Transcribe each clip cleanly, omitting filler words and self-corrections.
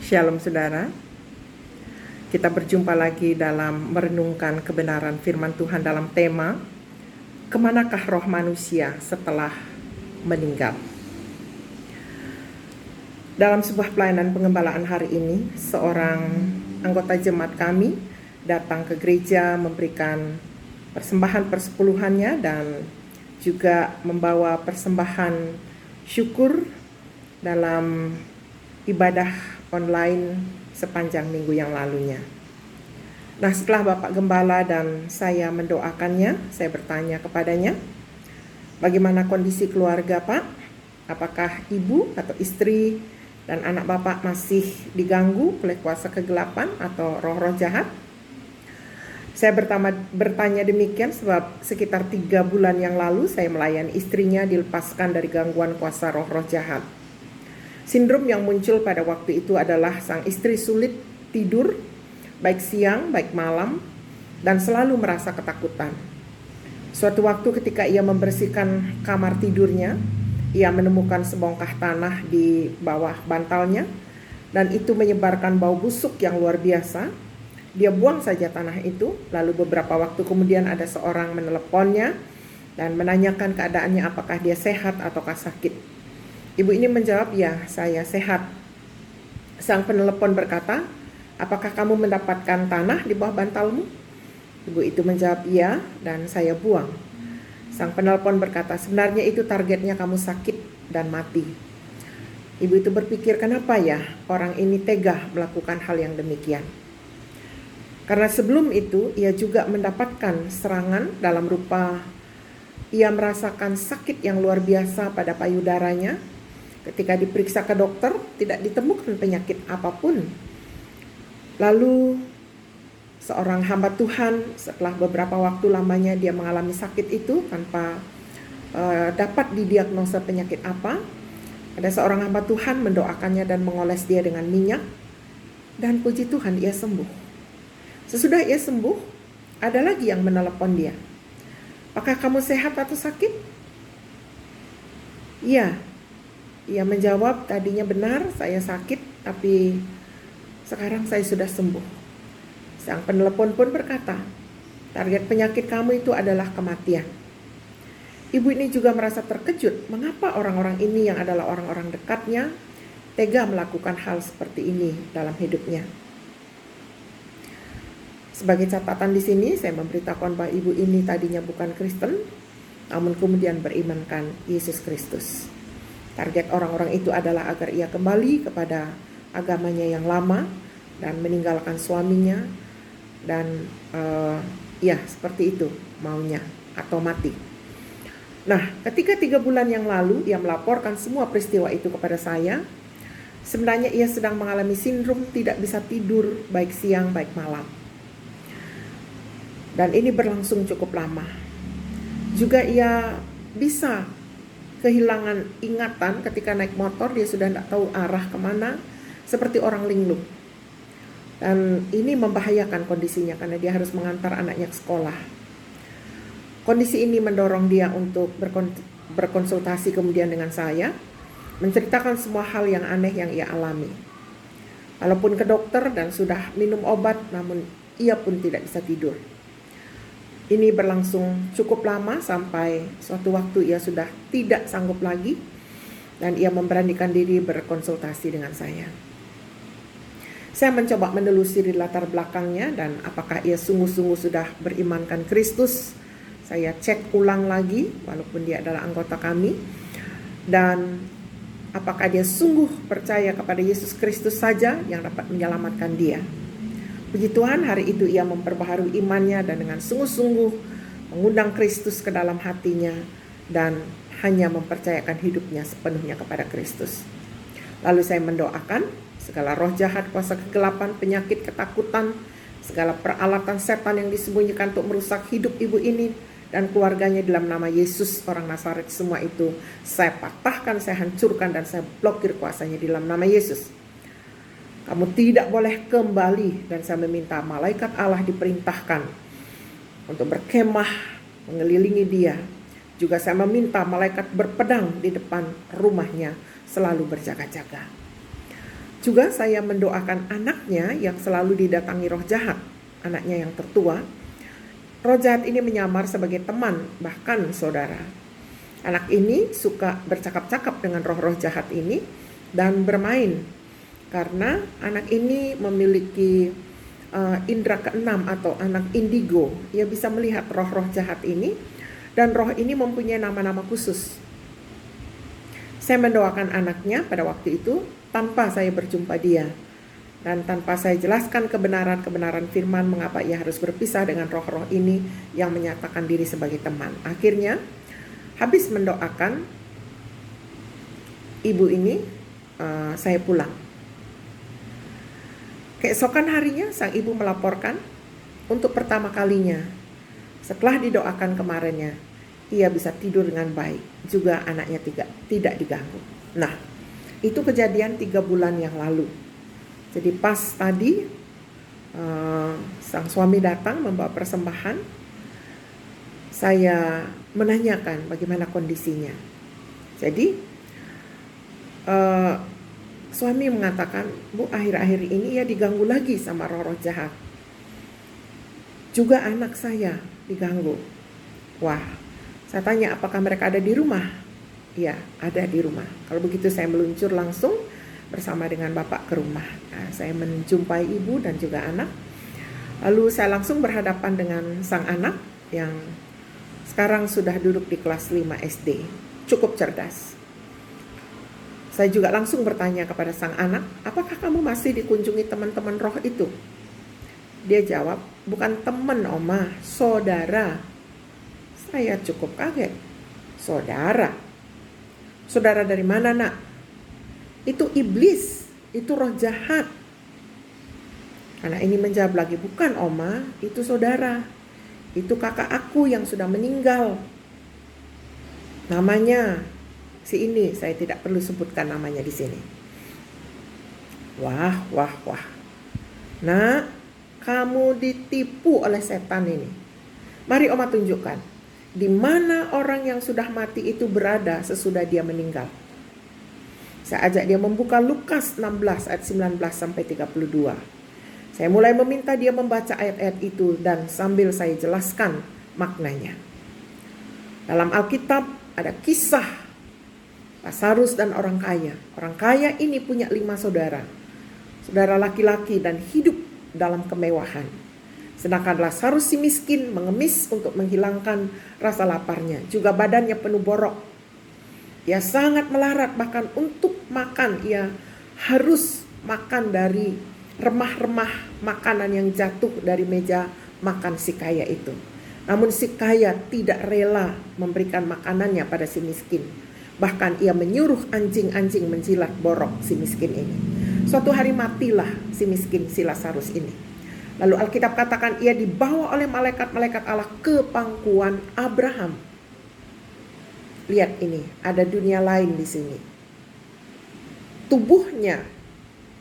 Shalom saudara, kita berjumpa lagi dalam merenungkan kebenaran firman Tuhan dalam tema kemanakah roh manusia setelah meninggal. Dalam sebuah pelayanan pengembalaan hari ini, seorang anggota jemaat kami datang ke gereja memberikan persembahan persepuluhannya dan juga membawa persembahan syukur dalam ibadah online sepanjang minggu yang lalunya. Nah, setelah Bapak Gembala dan saya mendoakannya, saya bertanya kepadanya, bagaimana kondisi keluarga Pak? Apakah ibu atau istri dan anak Bapak masih diganggu oleh kuasa kegelapan atau roh-roh jahat? Saya bertanya demikian sebab sekitar 3 bulan yang lalu saya melayani istrinya dilepaskan dari gangguan kuasa roh-roh jahat. Sindrom yang muncul pada waktu itu adalah sang istri sulit tidur, baik siang, baik malam, dan selalu merasa ketakutan. Suatu waktu ketika ia membersihkan kamar tidurnya, ia menemukan sebongkah tanah di bawah bantalnya, dan itu menyebarkan bau busuk yang luar biasa. Dia buang saja tanah itu, lalu beberapa waktu kemudian ada seorang meneleponnya dan menanyakan keadaannya apakah dia sehat ataukah sakit. Ibu ini menjawab, ya saya sehat. Sang penelepon berkata, apakah kamu mendapatkan tanah di bawah bantalmu? Ibu itu menjawab, iya, dan saya buang. Sang penelepon berkata, sebenarnya itu targetnya kamu sakit dan mati. Ibu itu berpikir, kenapa ya orang ini tega melakukan hal yang demikian? Karena sebelum itu ia juga mendapatkan serangan dalam rupa ia merasakan sakit yang luar biasa pada payudaranya. Ketika diperiksa ke dokter, tidak ditemukan penyakit apapun. Lalu seorang hamba Tuhan setelah beberapa waktu lamanya dia mengalami sakit itu tanpa dapat didiagnosa penyakit apa. Ada seorang hamba Tuhan mendoakannya dan mengoles dia dengan minyak. Dan puji Tuhan ia sembuh. Sesudah ia sembuh, ada lagi yang menelepon dia. Apakah kamu sehat atau sakit? Iya. Ia menjawab, tadinya benar saya sakit, tapi sekarang saya sudah sembuh. Sang penelepon pun berkata, target penyakit kamu itu adalah kematian. Ibu ini juga merasa terkejut, mengapa orang-orang ini yang adalah orang-orang dekatnya tega melakukan hal seperti ini dalam hidupnya. Sebagai catatan di sini, saya memberitakan bahwa ibu ini tadinya bukan Kristen, namun kemudian berimankan Yesus Kristus. Target orang-orang itu adalah agar ia kembali kepada agamanya yang lama dan meninggalkan suaminya dan seperti itu maunya atau mati. Nah, ketika 3 bulan yang lalu ia melaporkan semua peristiwa itu kepada saya, sebenarnya ia sedang mengalami sindrom tidak bisa tidur baik siang baik malam. Dan ini berlangsung cukup lama. Juga ia bisa kehilangan ingatan ketika naik motor, dia sudah tidak tahu arah kemana, seperti orang linglung. Dan ini membahayakan kondisinya karena dia harus mengantar anaknya ke sekolah. Kondisi ini mendorong dia untuk berkonsultasi kemudian dengan saya, menceritakan semua hal yang aneh yang ia alami. Walaupun ke dokter dan sudah minum obat, namun ia pun tidak bisa tidur. Ini berlangsung cukup lama sampai suatu waktu ia sudah tidak sanggup lagi dan ia memberanikan diri berkonsultasi dengan saya. Saya mencoba menelusuri latar belakangnya dan apakah ia sungguh-sungguh sudah berimankan Kristus. Saya cek ulang lagi walaupun dia adalah anggota kami. Dan apakah dia sungguh percaya kepada Yesus Kristus saja yang dapat menyelamatkan dia. Puji Tuhan, hari itu ia memperbaharui imannya dan dengan sungguh-sungguh mengundang Kristus ke dalam hatinya dan hanya mempercayakan hidupnya sepenuhnya kepada Kristus. Lalu saya mendoakan segala roh jahat, kuasa kegelapan, penyakit, ketakutan, segala peralatan setan yang disembunyikan untuk merusak hidup ibu ini dan keluarganya dalam nama Yesus orang Nazaret, semua itu saya patahkan, saya hancurkan dan saya blokir kuasanya di dalam nama Yesus. Kamu tidak boleh kembali, dan saya meminta malaikat Allah diperintahkan untuk berkemah mengelilingi dia. Juga saya meminta malaikat berpedang di depan rumahnya selalu berjaga-jaga. Juga saya mendoakan anaknya yang selalu didatangi roh jahat, anaknya yang tertua. Roh jahat ini menyamar sebagai teman, bahkan saudara. Anak ini suka bercakap-cakap dengan roh-roh jahat ini dan bermain. Karena anak ini memiliki indera keenam atau anak indigo. Ia bisa melihat roh-roh jahat ini dan roh ini mempunyai nama-nama khusus. Saya mendoakan anaknya pada waktu itu tanpa saya berjumpa dia. Dan tanpa saya jelaskan kebenaran-kebenaran firman mengapa ia harus berpisah dengan roh-roh ini yang menyatakan diri sebagai teman. Akhirnya, habis mendoakan ibu ini, saya pulang. Keesokan harinya, sang ibu melaporkan untuk pertama kalinya. Setelah didoakan kemarinnya, ia bisa tidur dengan baik. Juga anaknya tidak diganggu. Nah, itu kejadian 3 bulan yang lalu. Jadi pas tadi sang suami datang membawa persembahan, saya menanyakan bagaimana kondisinya. Jadi suami mengatakan, Bu, akhir-akhir ini ia diganggu lagi sama roh-roh jahat. Juga anak saya diganggu. Wah, saya tanya apakah mereka ada di rumah? Iya, ada di rumah. Kalau begitu saya meluncur langsung bersama dengan bapak ke rumah. Nah, saya menjumpai ibu dan juga anak. Lalu saya langsung berhadapan dengan sang anak yang sekarang sudah duduk di kelas 5 SD. Cukup cerdas. Saya juga langsung bertanya kepada sang anak, apakah kamu masih dikunjungi teman-teman roh itu? Dia jawab, bukan teman Oma, saudara. Saya cukup kaget. Saudara? Saudara dari mana, Nak? Itu iblis, itu roh jahat. Anak ini menjawab lagi, bukan Oma, itu saudara. Itu kakak aku yang sudah meninggal. Namanya si ini, saya tidak perlu sebutkan namanya di sini. Wah. Nak, kamu ditipu oleh setan ini. Mari Oma tunjukkan, di mana orang yang sudah mati itu berada sesudah dia meninggal. Saya ajak dia membuka Lukas 16 ayat 19 sampai 32. Saya mulai meminta dia membaca ayat-ayat itu dan sambil saya jelaskan maknanya. Dalam Alkitab ada kisah Lazarus dan orang kaya. Orang kaya ini punya 5 saudara. Saudara laki-laki dan hidup dalam kemewahan. Sedangkan Lazarus si miskin mengemis untuk menghilangkan rasa laparnya. Juga badannya penuh borok. Ia sangat melarat, bahkan untuk makan ia harus makan dari remah-remah makanan yang jatuh dari meja makan si kaya itu. Namun si kaya tidak rela memberikan makanannya pada si miskin. Bahkan ia menyuruh anjing-anjing menjilat borok si miskin ini. Suatu hari matilah si miskin, si Lazarus ini. Lalu Alkitab katakan ia dibawa oleh malaikat-malaikat Allah ke pangkuan Abraham. Lihat ini, ada dunia lain di sini. Tubuhnya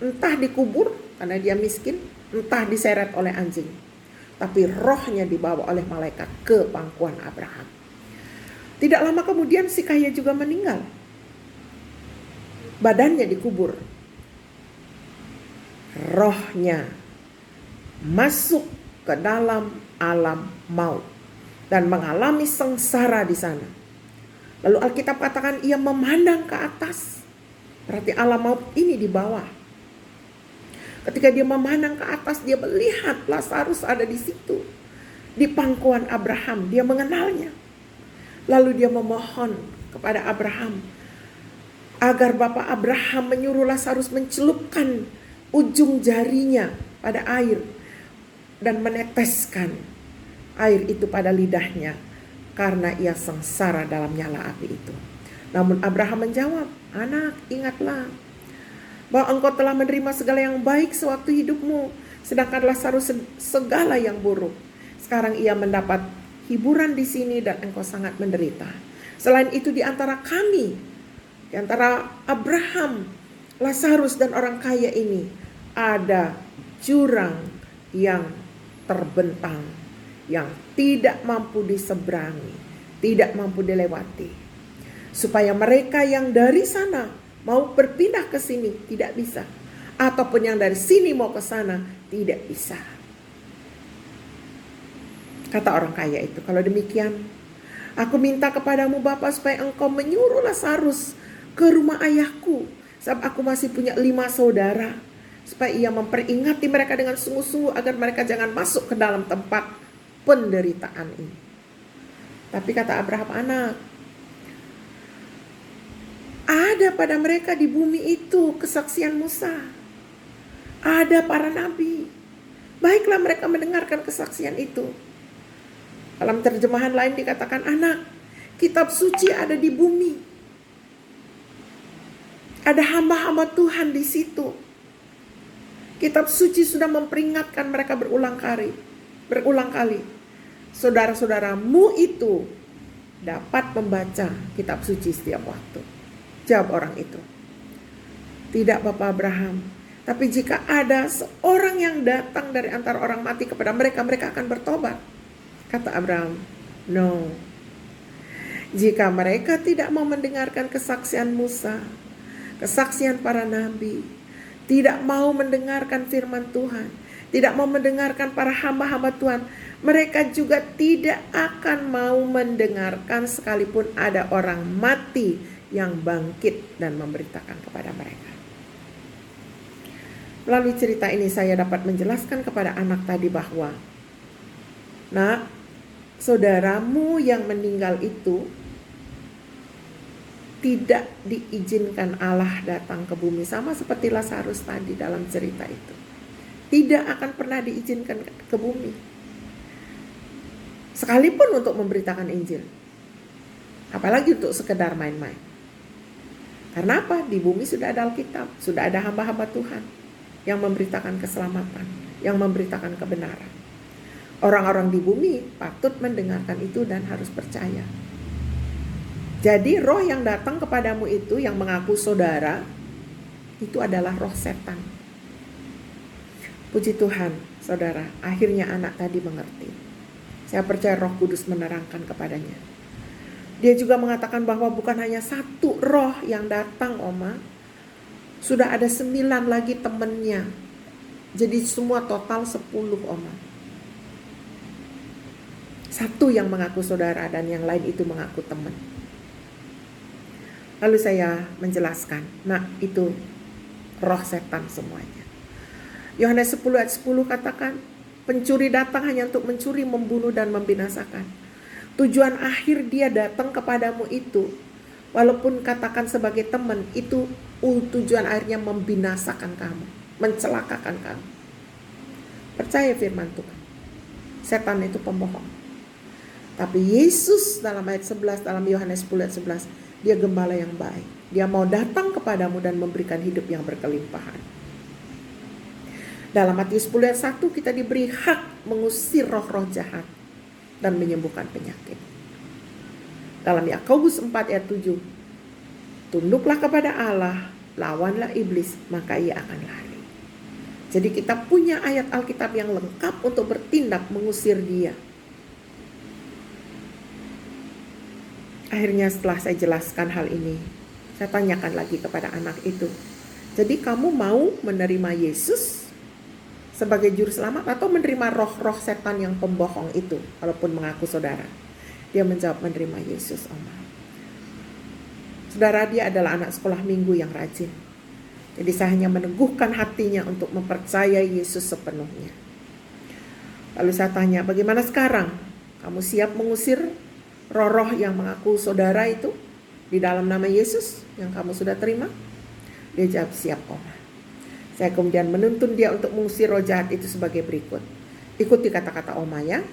entah dikubur karena dia miskin, entah diseret oleh anjing. Tapi rohnya dibawa oleh malaikat ke pangkuan Abraham. Tidak lama kemudian si kaya juga meninggal. Badannya dikubur. Rohnya masuk ke dalam alam maut dan mengalami sengsara di sana. Lalu Alkitab katakan ia memandang ke atas. Berarti alam maut ini di bawah. Ketika dia memandang ke atas, dia melihat Lazarus ada di situ. Di pangkuan Abraham, dia mengenalnya. Lalu dia memohon kepada Abraham agar Bapak Abraham menyuruh Lazarus mencelupkan ujung jarinya pada air dan meneteskan air itu pada lidahnya. Karena ia sengsara dalam nyala api itu. Namun Abraham menjawab, anak, ingatlah bahwa engkau telah menerima segala yang baik sewaktu hidupmu, sedangkan Lazarus segala yang buruk. Sekarang ia mendapat hiburan di sini dan engkau sangat menderita. Selain itu di antara kami, di antara Abraham, Lazarus dan orang kaya ini, ada jurang yang terbentang, yang tidak mampu diseberangi, tidak mampu dilewati. Supaya mereka yang dari sana mau berpindah ke sini tidak bisa. ataupun yang dari sini mau ke sana, tidak bisa. Kata orang kaya itu, kalau demikian, aku minta kepadamu Bapa supaya engkau menyuruh Lazarus ke rumah ayahku, sebab aku masih punya 5 saudara, supaya ia memperingatkan mereka dengan sungguh-sungguh agar mereka jangan masuk ke dalam tempat penderitaan ini. Tapi kata Abraham, anak, ada pada mereka di bumi itu kesaksian Musa, ada para nabi, baiklah mereka mendengarkan kesaksian itu. Dalam terjemahan lain dikatakan, anak, kitab suci ada di bumi. Ada hamba-hamba Tuhan di situ. Kitab suci sudah memperingatkan mereka berulang kali. Saudara-saudaramu itu dapat membaca kitab suci setiap waktu. Jawab orang itu, tidak Bapak Abraham. Tapi jika ada seorang yang datang dari antara orang mati kepada mereka, mereka akan bertobat. Kata Abraham, no. Jika mereka tidak mau mendengarkan kesaksian Musa, kesaksian para nabi, tidak mau mendengarkan firman Tuhan, tidak mau mendengarkan para hamba-hamba Tuhan, mereka juga tidak akan mau mendengarkan sekalipun ada orang mati yang bangkit dan memberitakan kepada mereka. Melalui cerita ini saya dapat menjelaskan kepada anak tadi bahwa, nak, saudaramu yang meninggal itu tidak diizinkan Allah datang ke bumi, sama seperti Lazarus tadi dalam cerita itu. Tidak akan pernah diizinkan ke bumi, sekalipun untuk memberitakan Injil, apalagi untuk sekedar main-main. Karena apa? Di bumi sudah ada Alkitab, sudah ada hamba-hamba Tuhan yang memberitakan keselamatan, yang memberitakan kebenaran. Orang-orang di bumi patut mendengarkan itu dan harus percaya. Jadi roh yang datang kepadamu itu, yang mengaku saudara, itu adalah roh setan. Puji Tuhan, saudara, akhirnya anak tadi mengerti. Saya percaya Roh Kudus menerangkan kepadanya. Dia juga mengatakan bahwa bukan hanya 1 roh yang datang, Oma. Sudah ada 9 lagi temannya. Jadi semua total 10, Oma. 1 yang mengaku saudara dan yang lain itu mengaku teman. Lalu saya menjelaskan, nah itu roh setan semuanya. Yohanes 10 ayat 10 katakan, pencuri datang hanya untuk mencuri, membunuh dan membinasakan. Tujuan akhir dia datang kepadamu itu, walaupun katakan sebagai teman, itu tujuan akhirnya membinasakan kamu, mencelakakan kamu. Percaya firman Tuhan. Setan itu pembohong. Tapi Yesus dalam ayat 11, dalam Yohanes 10 ayat 11, dia gembala yang baik. Dia mau datang kepadamu dan memberikan hidup yang berkelimpahan. Dalam Matius 10 ayat 1 kita diberi hak mengusir roh-roh jahat dan menyembuhkan penyakit. Dalam Yakobus 4 ayat 7, tunduklah kepada Allah, lawanlah iblis, maka ia akan lari. Jadi kita punya ayat Alkitab yang lengkap untuk bertindak mengusir dia. Akhirnya setelah saya jelaskan hal ini, saya tanyakan lagi kepada anak itu, jadi kamu mau menerima Yesus sebagai juru selamat atau menerima roh-roh setan yang pembohong itu, walaupun mengaku saudara? Dia menjawab menerima Yesus, Oma. Saudara, dia adalah anak sekolah minggu yang rajin. Jadi saya hanya meneguhkan hatinya untuk mempercayai Yesus sepenuhnya. Lalu saya tanya, bagaimana sekarang? Kamu siap mengusir roh-roh yang mengaku saudara itu di dalam nama Yesus yang kamu sudah terima? Dia jawab, siap, Oma. Saya kemudian menuntun dia untuk mengusir roh jahat itu sebagai berikut. Ikuti kata-kata Oma ya.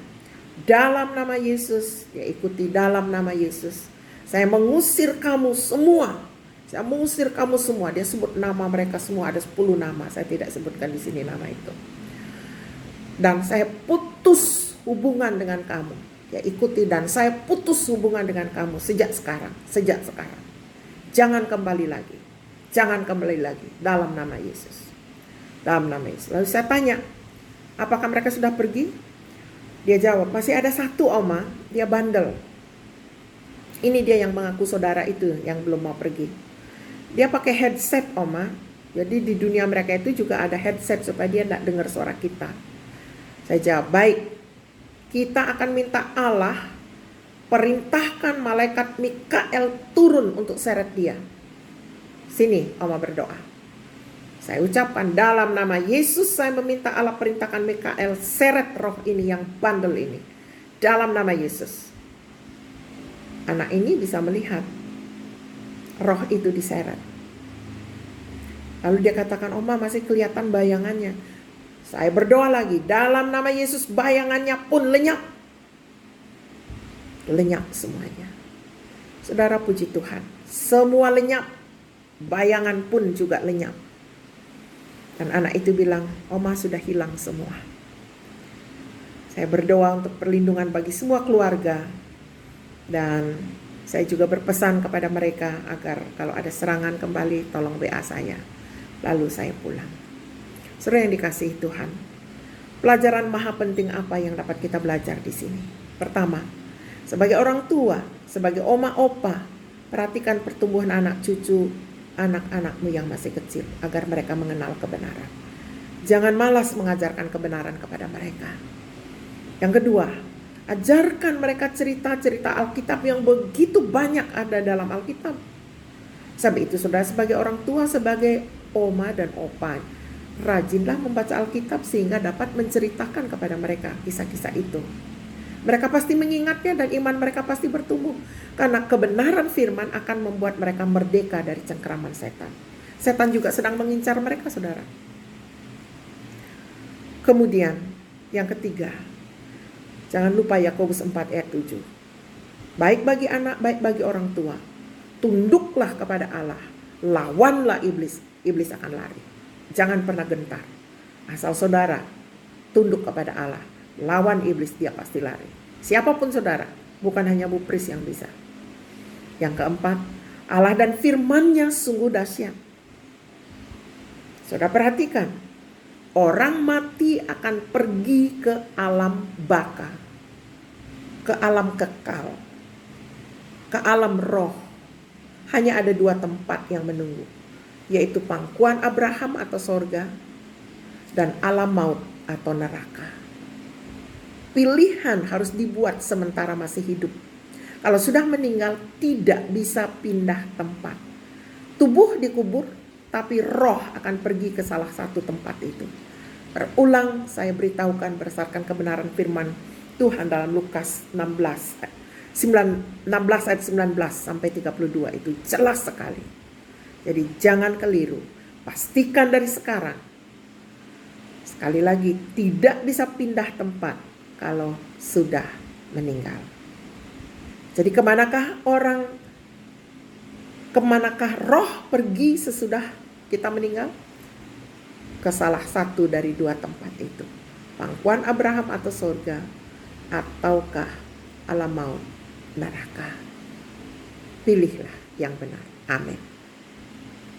Dalam nama Yesus, ya ikuti dalam nama Yesus. Saya mengusir kamu semua. Saya mengusir kamu semua. Dia sebut nama mereka semua, ada 10 nama. Saya tidak sebutkan di sini nama itu. Dan saya putus hubungan dengan kamu. Ya ikuti, dan saya putus hubungan dengan kamu sejak sekarang. Jangan kembali lagi. Jangan kembali lagi dalam nama Yesus. Dalam nama Yesus. Lalu saya tanya, apakah mereka sudah pergi? Dia jawab, masih ada 1, Oma. Dia bandel. Ini dia yang mengaku saudara itu yang belum mau pergi. Dia pakai headset, Oma. Jadi di dunia mereka itu juga ada headset supaya dia tidak dengar suara kita. Saya jawab, baik. Kita akan minta Allah perintahkan malaikat Mikael turun untuk seret dia. Sini, Oma berdoa. Saya ucapkan dalam nama Yesus, saya meminta Allah perintahkan Mikael seret roh ini yang bandel ini. Dalam nama Yesus. Anak ini bisa melihat roh itu diseret. Lalu dia katakan, Oma masih kelihatan bayangannya. Saya berdoa lagi, dalam nama Yesus bayangannya pun lenyap. Lenyap semuanya. Saudara, puji Tuhan, semua lenyap. Bayangan pun juga lenyap. Dan anak itu bilang, Oma sudah hilang semua. Saya berdoa untuk perlindungan bagi semua keluarga. Dan saya juga berpesan kepada mereka agar kalau ada serangan kembali tolong WA saya. Lalu saya pulang. Saudara yang dikasihi Tuhan, pelajaran maha penting apa yang dapat kita belajar di sini? Pertama, sebagai orang tua, sebagai oma opa, perhatikan pertumbuhan anak cucu, anak-anakmu yang masih kecil agar mereka mengenal kebenaran. Jangan malas mengajarkan kebenaran kepada mereka. Yang kedua, ajarkan mereka cerita-cerita Alkitab yang begitu banyak ada dalam Alkitab. Sebab itu saudara, sebagai orang tua, sebagai oma dan opa, rajinlah membaca Alkitab sehingga dapat menceritakan kepada mereka kisah-kisah itu. Mereka pasti mengingatnya dan iman mereka pasti bertumbuh. Karena kebenaran firman akan membuat mereka merdeka dari cengkeraman setan. Setan juga sedang mengincar mereka, saudara. Kemudian, yang ketiga, jangan lupa Yakobus 4 ayat 7. Baik bagi anak, baik bagi orang tua, tunduklah kepada Allah, lawanlah iblis, iblis akan lari. Jangan pernah gentar. Asal saudara tunduk kepada Allah, lawan iblis, dia pasti lari. Siapapun saudara, bukan hanya Bu Pris yang bisa. Yang keempat, Allah dan firman-Nya sungguh dahsyat. Saudara perhatikan, orang mati akan pergi ke alam baka, ke alam kekal, ke alam roh. Hanya ada 2 tempat yang menunggu, yaitu pangkuan Abraham atau sorga, dan alam maut atau neraka. Pilihan harus dibuat sementara masih hidup. Kalau sudah meninggal tidak bisa pindah tempat. Tubuh dikubur, tapi roh akan pergi ke salah satu tempat itu. Berulang saya beritahukan berdasarkan kebenaran firman Tuhan dalam Lukas 16 ayat 19 sampai 32 itu jelas sekali. Jadi jangan keliru. Pastikan dari sekarang. Sekali lagi, tidak bisa pindah tempat kalau sudah meninggal. Jadi kemanakah roh pergi sesudah kita meninggal? Ke salah satu dari 2 tempat itu. Pangkuan Abraham atau surga, ataukah alam maut, neraka. Pilihlah yang benar. Amin.